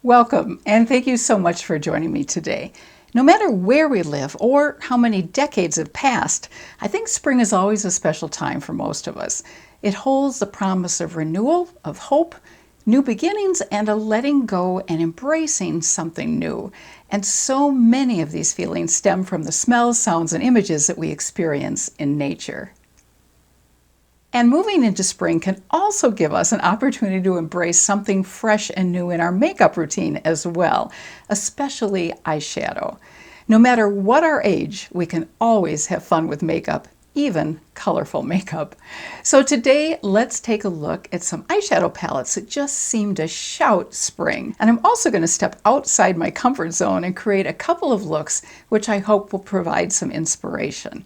Welcome, and thank you so much for joining me today. No matter where we live or how many decades have passed, I think spring is always a special time for most of us. It holds the promise of renewal, of hope, new beginnings, and a letting go and embracing something new. And so many of these feelings stem from the smells, sounds, and images that we experience in nature. And moving into spring can also give us an opportunity to embrace something fresh and new in our makeup routine as well, especially eyeshadow. No matter what our age, we can always have fun with makeup, even colorful makeup. So today, let's take a look at some eyeshadow palettes that just seem to shout spring. And I'm also going to step outside my comfort zone and create a couple of looks which I hope will provide some inspiration.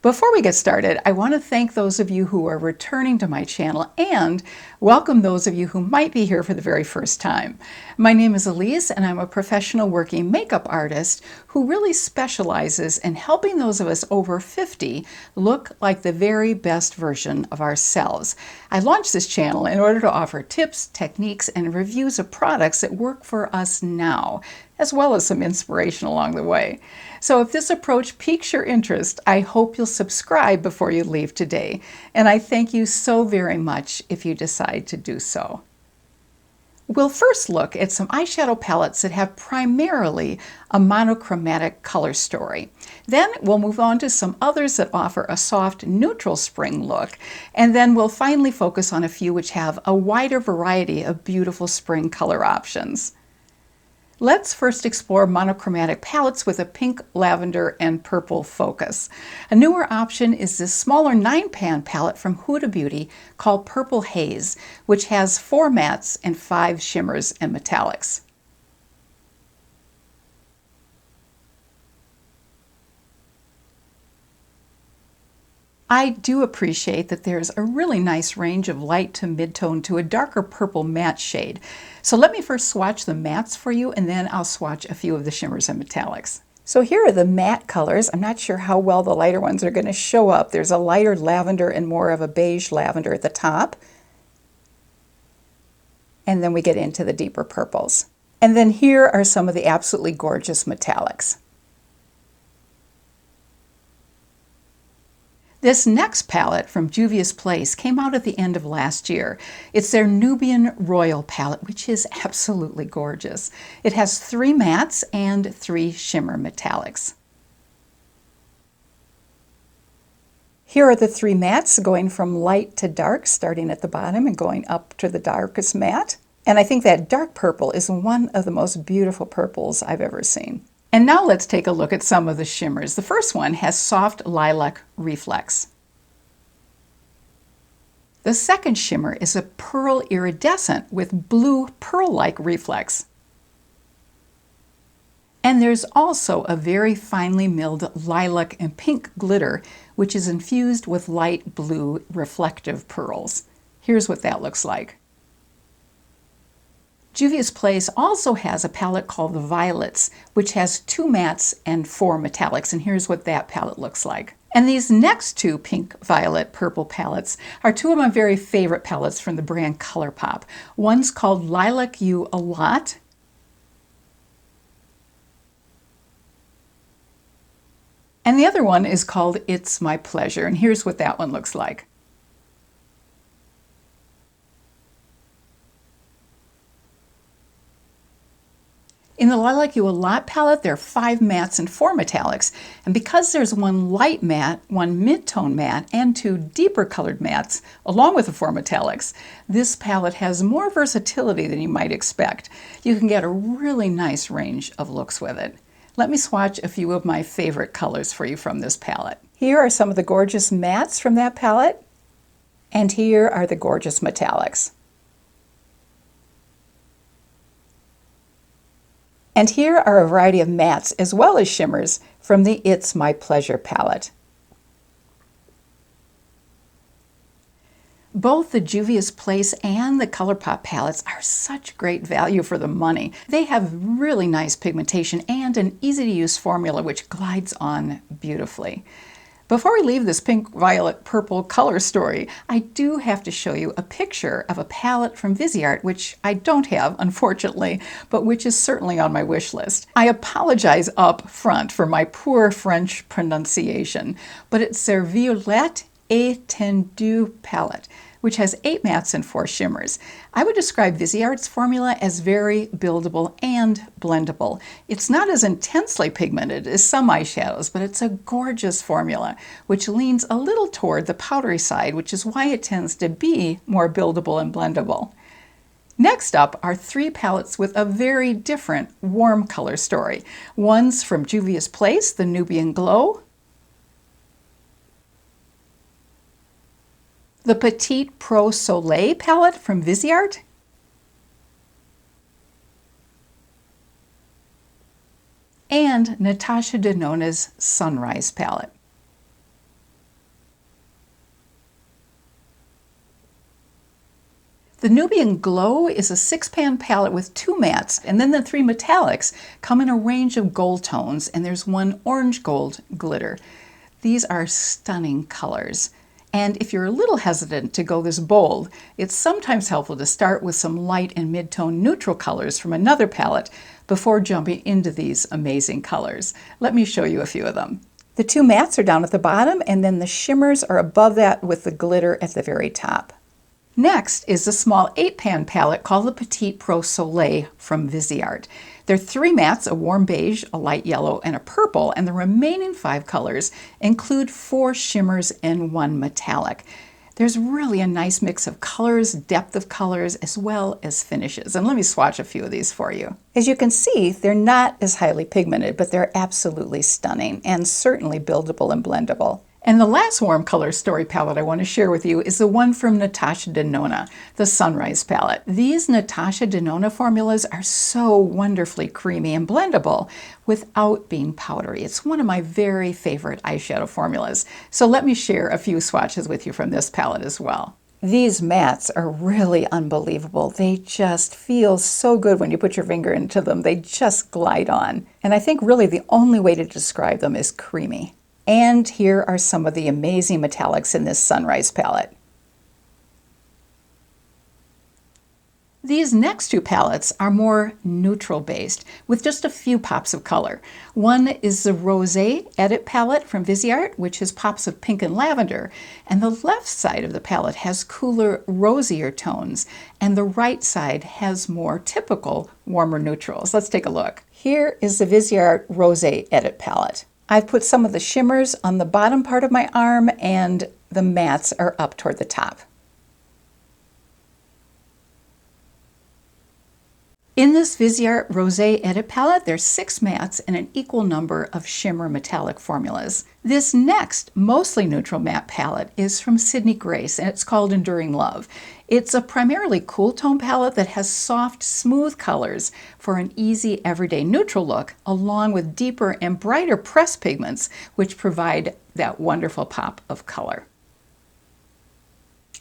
Before we get started, I want to thank those of you who are returning to my channel and welcome those of you who might be here for the very first time. My name is Elise and I'm a professional working makeup artist who really specializes in helping those of us over 50 look like the very best version of ourselves. I launched this channel in order to offer tips, techniques, and reviews of products that work for us now, as well as some inspiration along the way. So if this approach piques your interest, I hope you'll subscribe before you leave today. And I thank you so very much if you decide to do so. We'll first look at some eyeshadow palettes that have primarily a monochromatic color story. Then we'll move on to some others that offer a soft, neutral spring look. And then we'll finally focus on a few which have a wider variety of beautiful spring color options. Let's first explore monochromatic palettes with a pink, lavender, and purple focus. A newer option is this smaller 9-pan palette from Huda Beauty called Purple Haze, which has 4 mattes and 5 shimmers and metallics. I do appreciate that there's a really nice range of light to mid-tone to a darker purple matte shade. So let me first swatch the mattes for you and then I'll swatch a few of the shimmers and metallics. So here are the matte colors. I'm not sure how well the lighter ones are going to show up. There's a lighter lavender and more of a beige lavender at the top. And then we get into the deeper purples. And then here are some of the absolutely gorgeous metallics. This next palette from Juvia's Place came out at the end of last year. It's their Nubian Royal palette, which is absolutely gorgeous. It has 3 mattes and 3 shimmer metallics. Here are the 3 mattes going from light to dark, starting at the bottom and going up to the darkest matte. And I think that dark purple is one of the most beautiful purples I've ever seen. And now let's take a look at some of the shimmers. The first one has soft lilac reflex. The second shimmer is a pearl iridescent with blue pearl-like reflex. And there's also a very finely milled lilac and pink glitter, which is infused with light blue reflective pearls. Here's what that looks like. Juvia's Place also has a palette called the Violets, which has 2 mattes and 4 metallics, and here's what that palette looks like. And these next 2 pink, violet, purple palettes are 2 of my very favorite palettes from the brand ColourPop. One's called Lilac You A Lot, and the other one is called It's My Pleasure, and here's what that one looks like. In the Lilac You A Lot palette, there are 5 mattes and 4 metallics. And because there's 1 light matte, 1 mid-tone matte, and 2 deeper colored mattes, along with the 4 metallics, this palette has more versatility than you might expect. You can get a really nice range of looks with it. Let me swatch a few of my favorite colors for you from this palette. Here are some of the gorgeous mattes from that palette, and here are the gorgeous metallics. And here are a variety of mattes as well as shimmers from the It's My Pleasure palette. Both the Juvia's Place and the ColourPop palettes are such great value for the money. They have really nice pigmentation and an easy-to-use formula which glides on beautifully. Before we leave this pink, violet, purple color story, I do have to show you a picture of a palette from Viseart, which I don't have, unfortunately, but which is certainly on my wish list. I apologize up front for my poor French pronunciation, but it's their Violette Étendue palette, which has 8 mattes and 4 shimmers. I would describe Viseart's formula as very buildable and blendable. It's not as intensely pigmented as some eyeshadows, but it's a gorgeous formula, which leans a little toward the powdery side, which is why it tends to be more buildable and blendable. Next up are 3 palettes with a very different warm color story. One's from Juvia's Place, the Nubian Glow, the Petite Pro Soleil palette from Viseart, and Natasha Denona's Sunrise palette. The Nubian Glow is a 6-pan palette with 2 mattes, and then the 3 metallics come in a range of gold tones, and there's one orange gold glitter. These are stunning colors. And if you're a little hesitant to go this bold, it's sometimes helpful to start with some light and mid-tone neutral colors from another palette before jumping into these amazing colors. Let me show you a few of them. The 2 mattes are down at the bottom, and then the shimmers are above that with the glitter at the very top. Next is a small 8-pan palette called the Petite Pro Soleil from Viseart. There are 3 mattes, a warm beige, a light yellow, and a purple, and the remaining 5 colors include 4 shimmers and 1 metallic. There's really a nice mix of colors, depth of colors, as well as finishes. And let me swatch a few of these for you. As you can see, they're not as highly pigmented, but they're absolutely stunning and certainly buildable and blendable. And the last warm color story palette I want to share with you is the one from Natasha Denona, the Sunrise palette. These Natasha Denona formulas are so wonderfully creamy and blendable without being powdery. It's one of my very favorite eyeshadow formulas. So let me share a few swatches with you from this palette as well. These mattes are really unbelievable. They just feel so good when you put your finger into them. They just glide on. And I think really the only way to describe them is creamy. And here are some of the amazing metallics in this Sunrise palette. These next 2 palettes are more neutral based with just a few pops of color. One is the Rosé Edit palette from Viseart, which has pops of pink and lavender, and the left side of the palette has cooler, rosier tones, and the right side has more typical warmer neutrals. Let's take a look. Here is the Viseart Rosé Edit palette. I've put some of the shimmers on the bottom part of my arm, and the mattes are up toward the top. In this Viseart Rosé Edit palette, there's 6 mattes and an equal number of shimmer metallic formulas. This next, mostly neutral matte palette is from Sydney Grace, and it's called Enduring Love. It's a primarily cool tone palette that has soft, smooth colors for an easy, everyday neutral look, along with deeper and brighter pressed pigments, which provide that wonderful pop of color.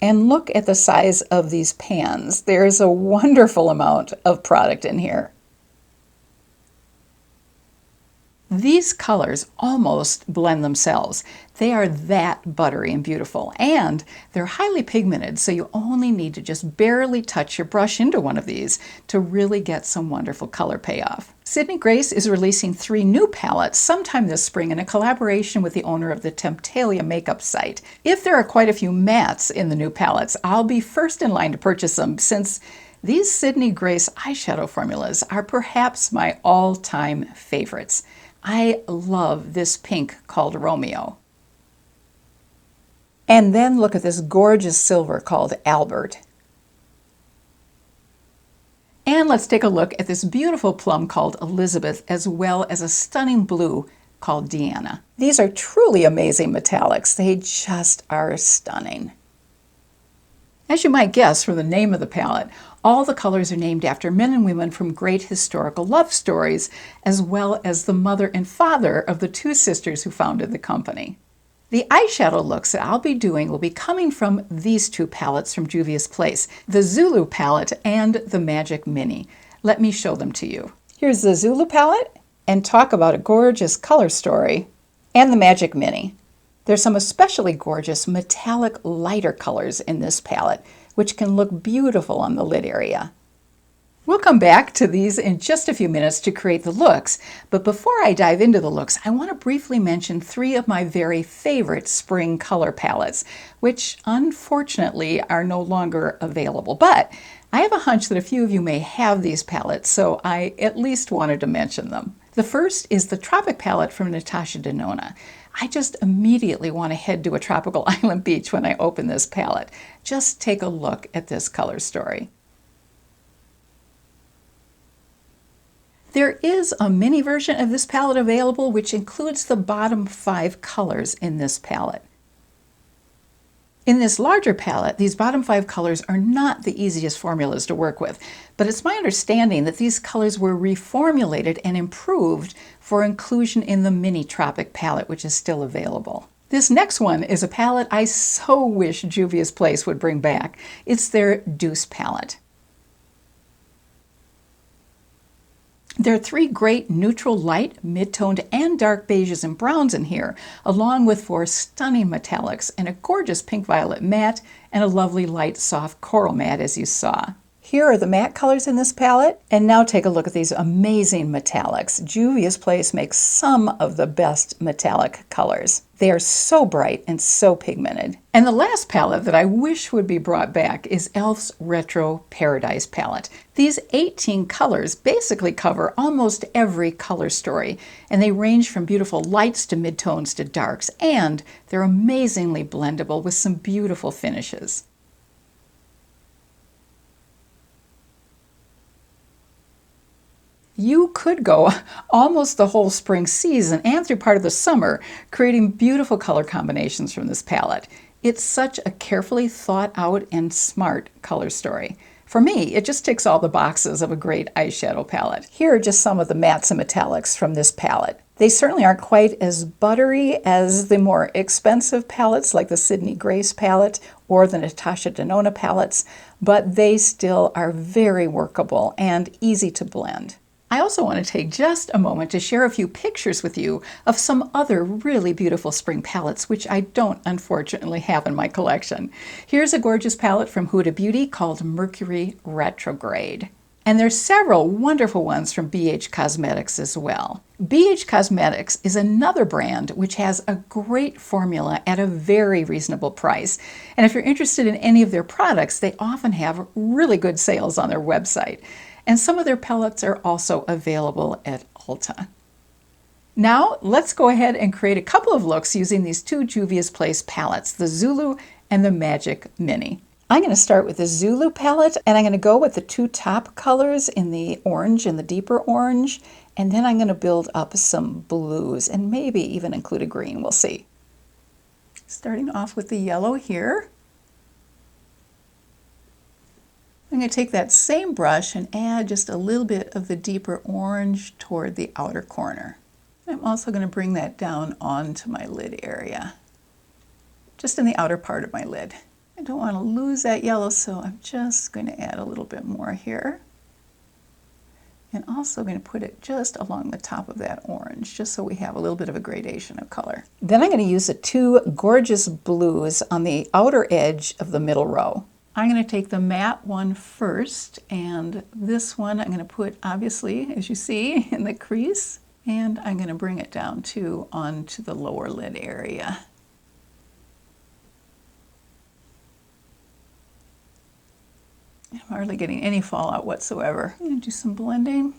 And look at the size of these pans. There's a wonderful amount of product in here. These colors almost blend themselves. They are that buttery and beautiful, and they're highly pigmented, so you only need to just barely touch your brush into one of these to really get some wonderful color payoff. Sydney Grace is releasing 3 new palettes sometime this spring in a collaboration with the owner of the Temptalia makeup site. If there are quite a few mattes in the new palettes, I'll be first in line to purchase them, since these Sydney Grace eyeshadow formulas are perhaps my all-time favorites. I love this pink called Romeo. And then look at this gorgeous silver called Albert. And let's take a look at this beautiful plum called Elizabeth, as well as a stunning blue called Deanna. These are truly amazing metallics. They just are stunning. As you might guess from the name of the palette, all the colors are named after men and women from great historical love stories, as well as the mother and father of the 2 sisters who founded the company. The eyeshadow looks that I'll be doing will be coming from these 2 palettes from Juvia's Place, the Zulu palette and the Magic Mini. Let me show them to you. Here's the Zulu palette, and talk about a gorgeous color story, and the Magic Mini. There's some especially gorgeous metallic lighter colors in this palette, which can look beautiful on the lid area. We'll come back to these in just a few minutes to create the looks, but before I dive into the looks, I want to briefly mention 3 of my very favorite spring color palettes, which unfortunately are no longer available. But I have a hunch that a few of you may have these palettes, so I at least wanted to mention them. The first is the Tropic palette from Natasha Denona. I just immediately want to head to a tropical island beach when I open this palette. Just take a look at this color story. There is a mini version of this palette available, which includes the bottom 5 colors in this palette. In this larger palette, these bottom 5 colors are not the easiest formulas to work with, but it's my understanding that these colors were reformulated and improved for inclusion in the mini Tropic palette, which is still available. This next one is a palette I so wish Juvia's Place would bring back. It's their Deuce palette. There are 3 great neutral light, mid-toned, and dark beiges and browns in here, along with 4 stunning metallics and a gorgeous pink-violet matte and a lovely light soft coral matte, as you saw. Here are the matte colors in this palette, and now take a look at these amazing metallics. Juvia's Place makes some of the best metallic colors. They are so bright and so pigmented. And the last palette that I wish would be brought back is e.l.f.'s Retro Paradise palette. These 18 colors basically cover almost every color story, and they range from beautiful lights to midtones to darks, and they're amazingly blendable with some beautiful finishes. You could go almost the whole spring season and through part of the summer creating beautiful color combinations from this palette. It's such a carefully thought out and smart color story. For me, it just ticks all the boxes of a great eyeshadow palette. Here are just some of the mattes and metallics from this palette. They certainly aren't quite as buttery as the more expensive palettes like the Sydney Grace palette or the Natasha Denona palettes, but they still are very workable and easy to blend. I also want to take just a moment to share a few pictures with you of some other really beautiful spring palettes, which I don't unfortunately have in my collection. Here's a gorgeous palette from Huda Beauty called Mercury Retrograde. And there's several wonderful ones from BH Cosmetics as well. BH Cosmetics is another brand which has a great formula at a very reasonable price. And if you're interested in any of their products, they often have really good sales on their website. And some of their palettes are also available at Ulta. Now, let's go ahead and create a couple of looks using these 2 Juvia's Place palettes, the Zulu and the Magic Mini. I'm going to start with the Zulu palette, and I'm going to go with the 2 top colors in the orange and the deeper orange, and then I'm going to build up some blues and maybe even include a green. We'll see. Starting off with the yellow here. I'm going to take that same brush and add just a little bit of the deeper orange toward the outer corner. I'm also going to bring that down onto my lid area, just in the outer part of my lid. I don't want to lose that yellow, so I'm just going to add a little bit more here. And also going to put it just along the top of that orange, just so we have a little bit of a gradation of color. Then I'm going to use the 2 gorgeous blues on the outer edge of the middle row. I'm going to take the matte one first, and this one I'm going to put, obviously, as you see, in the crease, and I'm going to bring it down too onto the lower lid area. I'm hardly getting any fallout whatsoever. I'm going to do some blending.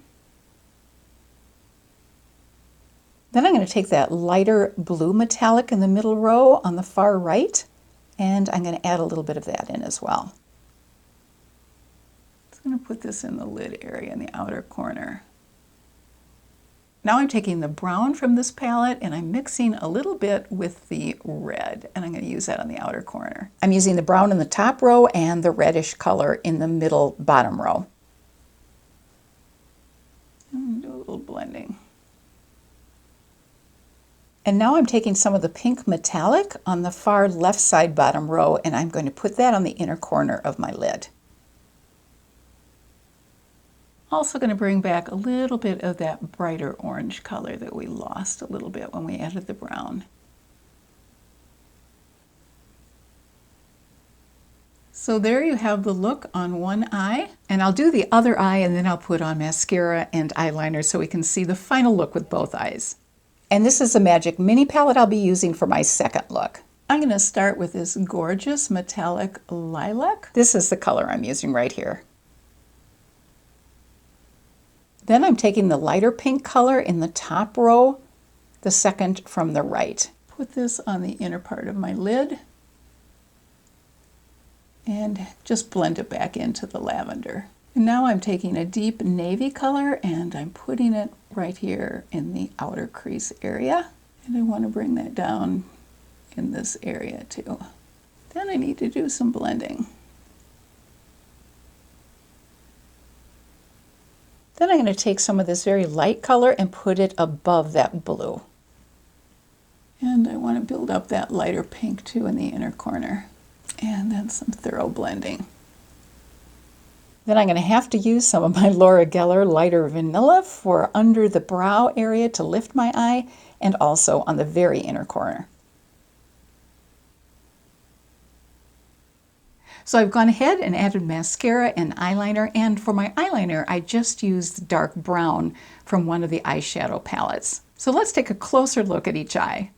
Then I'm going to take that lighter blue metallic in the middle row on the far right, and I'm going to add a little bit of that in as well. I'm going to put this in the lid area in the outer corner. Now I'm taking the brown from this palette and I'm mixing a little bit with the red, and I'm going to use that on the outer corner. I'm using the brown in the top row and the reddish color in the middle bottom row. And do a little blending. And now I'm taking some of the pink metallic on the far left side bottom row, and I'm going to put that on the inner corner of my lid. Also going to bring back a little bit of that brighter orange color that we lost a little bit when we added the brown. So there you have the look on one eye. And I'll do the other eye and then I'll put on mascara and eyeliner so we can see the final look with both eyes. And this is a Magic Mini palette I'll be using for my second look. I'm going to start with this gorgeous metallic lilac. This is the color I'm using right here. Then I'm taking the lighter pink color in the top row, the second from the right. Put this on the inner part of my lid and just blend it back into the lavender. And now I'm taking a deep navy color and I'm putting it right here in the outer crease area. And I want to bring that down in this area too. Then I need to do some blending. Then I'm going to take some of this very light color and put it above that blue. And I want to build up that lighter pink too in the inner corner. And then some thorough blending. Then I'm going to have to use some of my Laura Geller lighter vanilla for under the brow area to lift my eye and also on the very inner corner. So I've gone ahead and added mascara and eyeliner, and for my eyeliner I just used dark brown from one of the eyeshadow palettes. So let's take a closer look at each eye.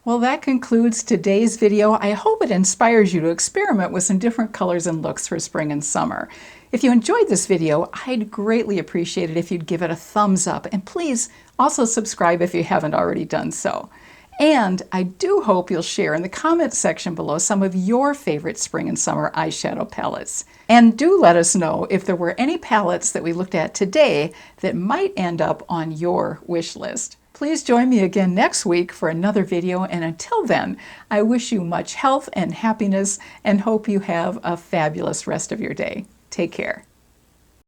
Well, that concludes today's video. I hope it inspires you to experiment with some different colors and looks for spring and summer. If you enjoyed this video, I'd greatly appreciate it if you'd give it a thumbs up, and please also subscribe if you haven't already done so. And I do hope you'll share in the comments section below some of your favorite spring and summer eyeshadow palettes. And do let us know if there were any palettes that we looked at today that might end up on your wish list. Please join me again next week for another video, and until then, I wish you much health and happiness and hope you have a fabulous rest of your day. Take care.